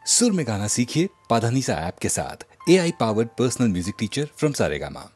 सुर में गाना सीखिए पाधानीसा ऐप के साथ। AI powered personal music teacher from Saregama.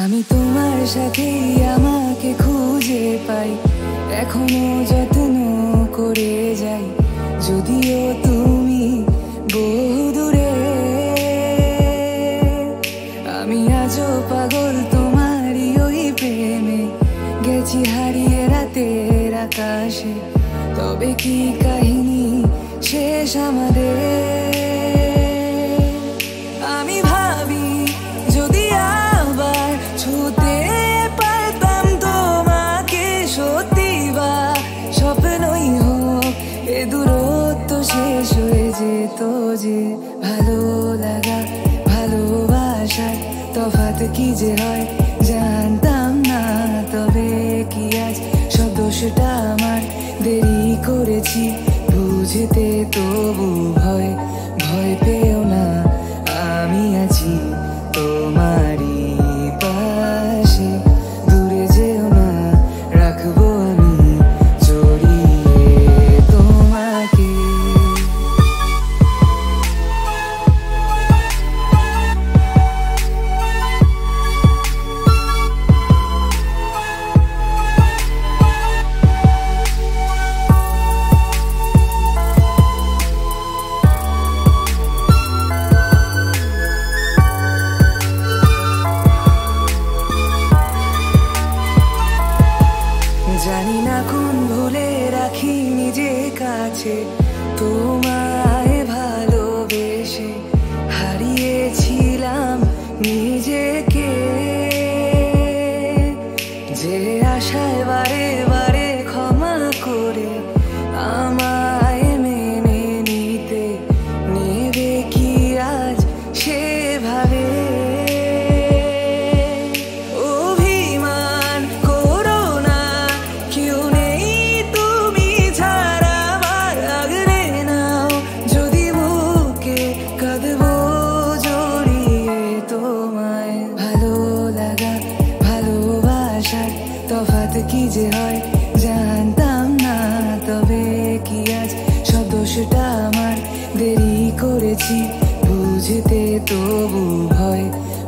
আমি তোমার সাথে আমাকে খুঁজে পাই, এখনো যত্ন করে যাই, যদিও তুমি বহু দূরে। আমি আজও পাগল তোমারই ওই প্রেমে, গেছি হারিয়ে রাতের আকাশে। তবে কি কাহিনী শেষ আমাদের? আমি ভাবি যদি আবার ছুতে পারতাম তোমাকে, সত্যি বা স্বপ্নই হোক এ দূরত্ব শেষ হয়ে যেত যে। ভালো লাগা ভালোবাসার তফাৎ কি যে হয় জানতাম না। তবে কি আজ সব দোষটা আমার, দেরি করেছি বুঝতে, তবু ভয় ভয় পেও না, আমি আছি তোমারই পাশে। দূরে যেও না, রাখবো আমি জড়িয়ে তোমাকে। তোমায় ভালোবেসে হারিয়েছিলাম নিজেকে, যে আশায় বারে বারে ক্ষমা করে আমায় মেনে নিতে নেবে কি আজ সেভাবে। অভিমান করো না, কেউ নেই তুমি ছাড়া আমার, আগলে নাও যদি বুকে কাঁদবো জড়িয়ে তোমায়। ভালো লাগা ভালোবাসার তফাৎ কি যে হয় জানতাম না, তবে কি আজ সব দোষটা আমার, দেরি করেছি বুঝতে তবু ভয়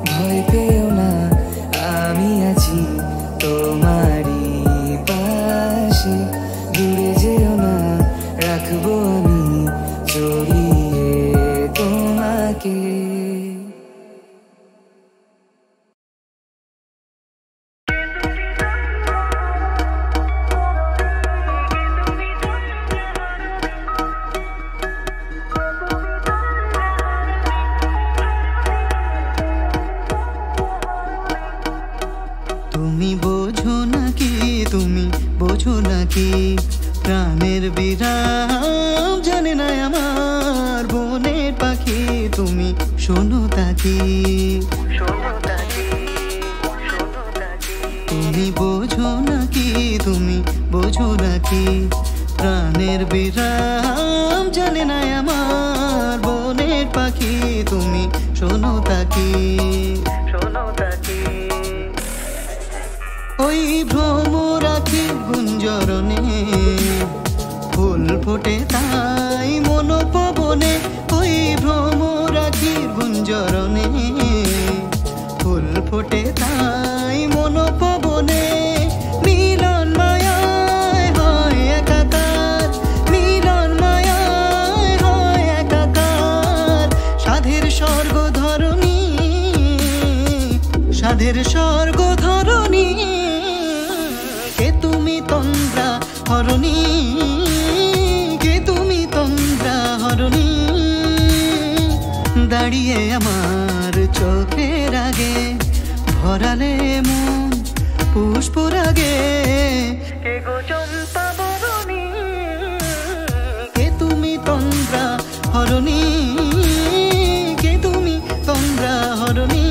ভয় পেও না, আমি আছি তোমারই পাশে, দূরে যেও না, রাখবো আমি জড়িয়ে তোমাকে। তুমি বোঝো নাকি, তুমি বোঝো নাকি, প্রাণের বিরাম জানে না আমার বনের পাখি, তুমি শোনো তাকি, তুমি বোঝো নাকি, তুমি বোঝো নাকি, প্রাণের বিরাম জানে না আমার বনের পাখি, তুমি শোনো তাকি, ওই ভ্রমরাখি গুঞ্জরণে ফুল ফোটে তাই মনোপবনে, ওই ভ্রমরাখির গুঞ্জরণে ফুল ফোটে তাই মনোপবনে, মিলন মায়ায় হয় একাকার, মিলন মায়ায় হয় একাকার, সাধের স্বর্গ ধরণী, সাধের স্বর্গ ধরণী, কে তুমি তন্দ্রা হরণী, কে তুমি তন্দ্রা হরণী, দাঁড়িয়ে আমার চোখের আগে ভরালে মন পুষ্পরাগে, কে গো চম্পা বরণী, কে তুমি তন্দ্রা হরণী, কে তুমি তন্দ্রা হরণী।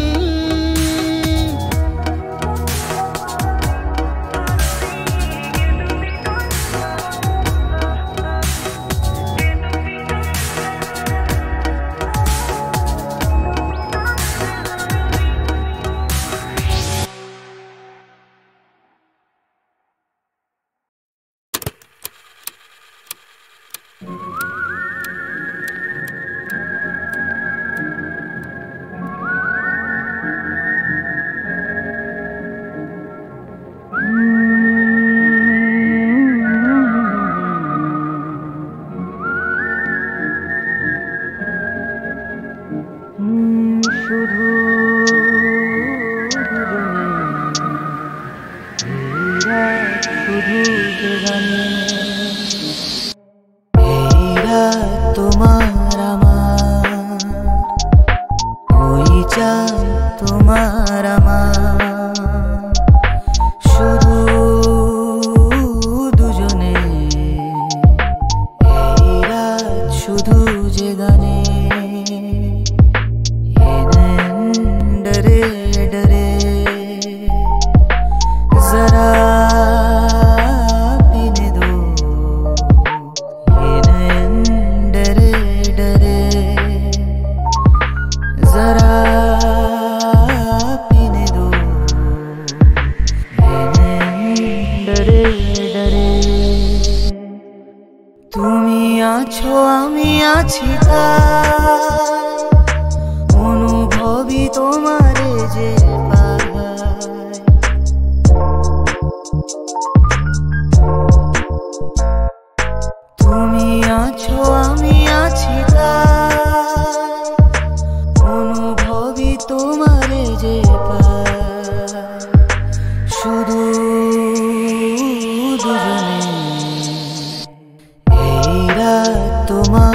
তোমার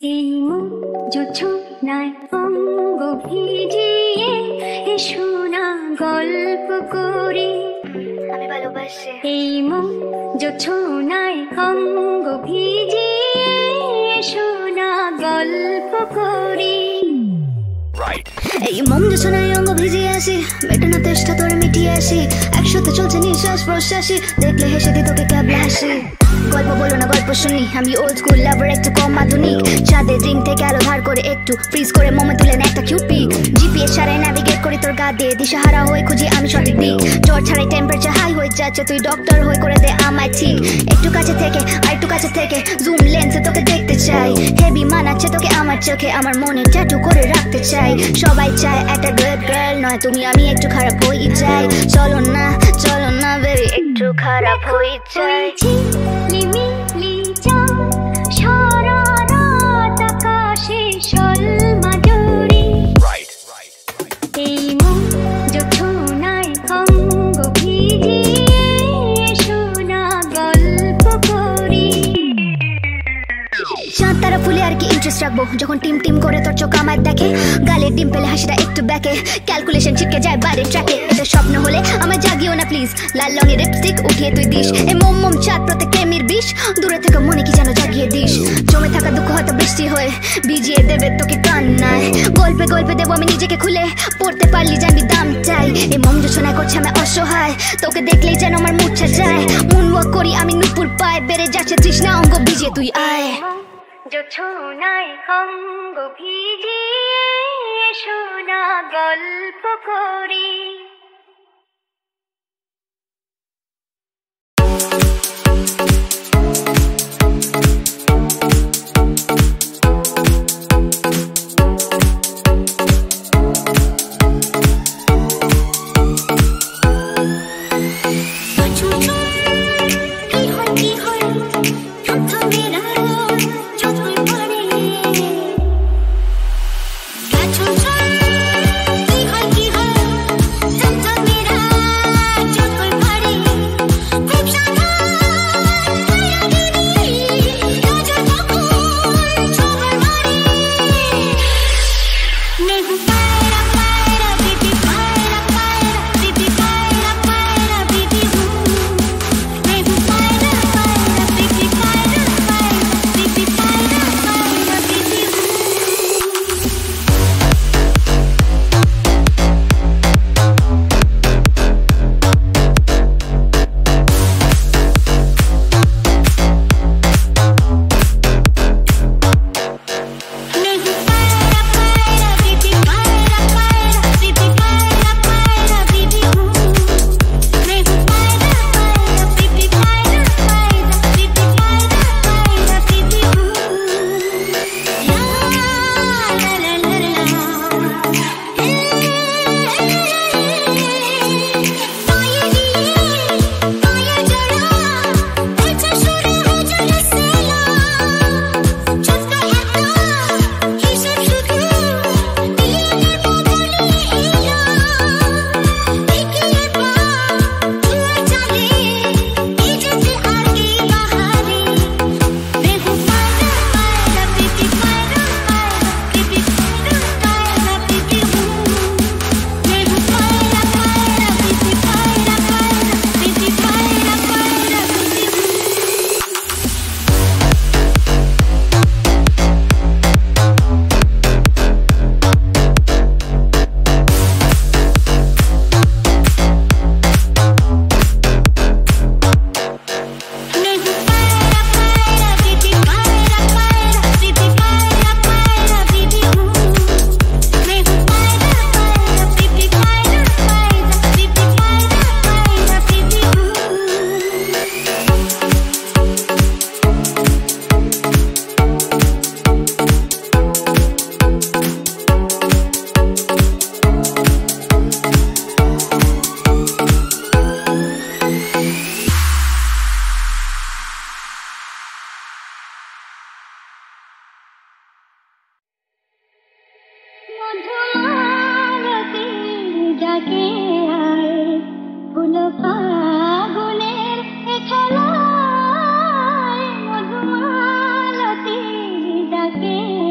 এই মন জোছনায় অঙ্গ ভিজিয়ে এসো না গল্প করি আমি ভালোবাসি এই মন জোছনায় অঙ্গ ভিজিয়ে এসো না গল্প করি এই মন জোছনায় অঙ্গ ভিজিয়ে আসি মেটে না তেষ্টা তোরে মিটিয়ে আসি একসাথে চলছে নিঃশ্বাস প্রশ্বাসী দেখলে হেসে দি তোকে ক্যাবলা হাসি গল্প বলো না গল্প শুনি আমি ওল্ড স্কুল লাভার একটু কম আধুনিক চাঁদের রিং থেকে আলো ধার করে একটু ফ্রিজ করে মোমে তুলেন একটা কিউট পিক জিপিএস ছাড়াই নেভিগেট করি তোর গা দিয়ে দিশাহারা হয়ে খুঁজি আমি সঠিক দিক জ্বর ছাড়াই টেম্পারেচার হাই হয়ে যাচ্ছে তুই ডক্টর হয়ে করে দে আমায় ঠিক একটু কাছে থেকে আর একটু কাছে থেকে জুম লেন্সে তোকে দেখতে চাই হেভি মানাচ্ছে তোকে আমার চোখে আমার মনে ট্যাটু করে রাখতে চাই সবাই চায় একটা গুড গার্ল নয় তুমি আমি একটু খারাপ হয়ে যাই চলো না বেবি একটু খারাপ হয়ে যাই লিমিলি চাও শররাত আকাশে শোলমাধুরী এই মন জোছনায় অঙ্গ ভিজিয়ে এসো না গল্প করি চাঁদ তারা ফুলে আর কি ইন্টারেস্ট রাখবো যখন টিম টিম করে তোর চোখ আমার দেখে গালের ডিম পেলে হাসিটা একটু ব্যাকে ক্যালকুলেশন ছিটকে যায় বাইরের ট্র্যাকে এটা স্বপ্ন হলে আমার জাগিও না প্লিজ লাল রঙের লিপস্টিক উঠিয়ে তুই দিস এই মোম মোম চাঁদ প্রত্যেক প্রেমের বিষ দূরে থেকে মনে কি যেন জাগিয়ে দিস জমে থাকা দুঃখ হয়তো বৃষ্টি হয়ে ভিজিয়ে দেবে তোকে কান্নায় গল্পে গল্পে দেবো আমি নিজেকে খুলে পড়তে পারলি জানবি দামটাই এই মম জোছনায় করছে আমি অসহায় তোকে দেখলেই যেন আমার মূর্ছা যায় মুন ওয়াক করি আমি নুপুর পায় বেড়ে যাচ্ছে তৃষ্ণা অঙ্গ ভিজিয়ে তুই আয় জোছনায় অঙ্গ ভিজিয়ে এসো না গল্প করি के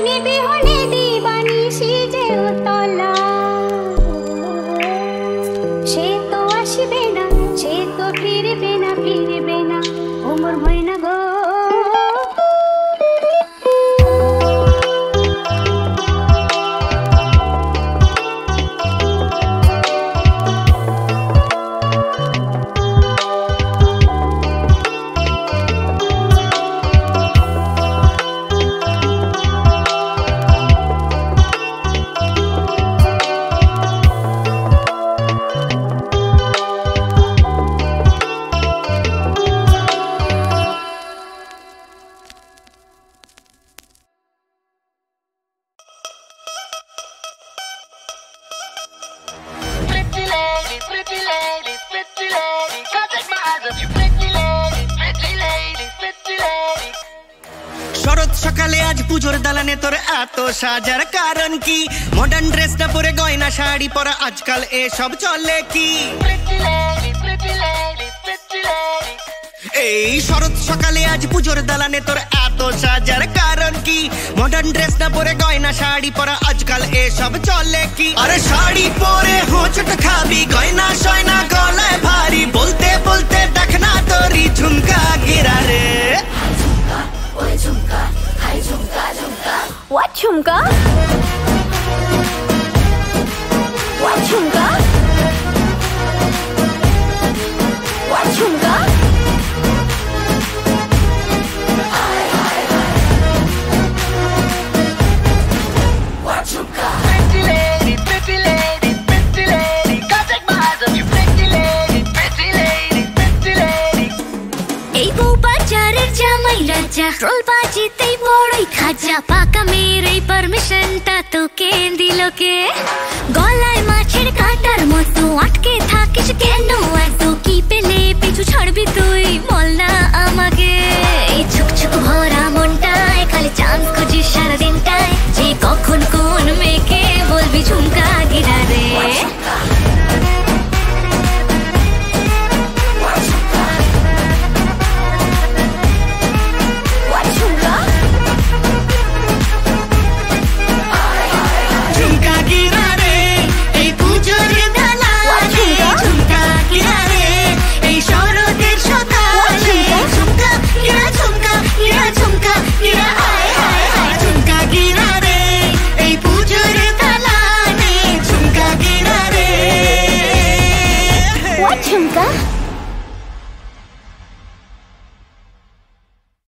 বিহনে বিহনে দিবানিশি যে উতলা সে তো আসবে না সে তো ফিরবে না ও মোর ময়না গো শরৎ সকালে আজ পুজোর দালানে তোর এত সাজার কারণ কি মডার্ন ড্রেসটা পরে গয়না শাড়ি পরা আজকাল এসব চলে কি এই শরৎ সকালে আজ পুজোর দালানে তোর এত সাজার কারণ কি মডার্ন ড্রেসটা পরে গয়না শাড়ি পরা আজকাল এসব চলে কি আরে শাড়ি পরে হোঁচট খাবি গয়না সয়না গলায় ভারী বলতে বলতে দেখ না তোরই ঝুমকা গিরা রে What chumka? What chumka? What chumka? What chumka? Pretty lady, pretty lady, pretty lady, can't take my eyes off you, pretty lady, pretty lady, pretty lady. Ei bou bazarer jamai raja, troll bajiteই বড়ই খাজা পাকা মেরে পারমিশনটা তোকে দিল কে গলায় মাছের কাঁটার মতো আটকে থাকিস কেন এত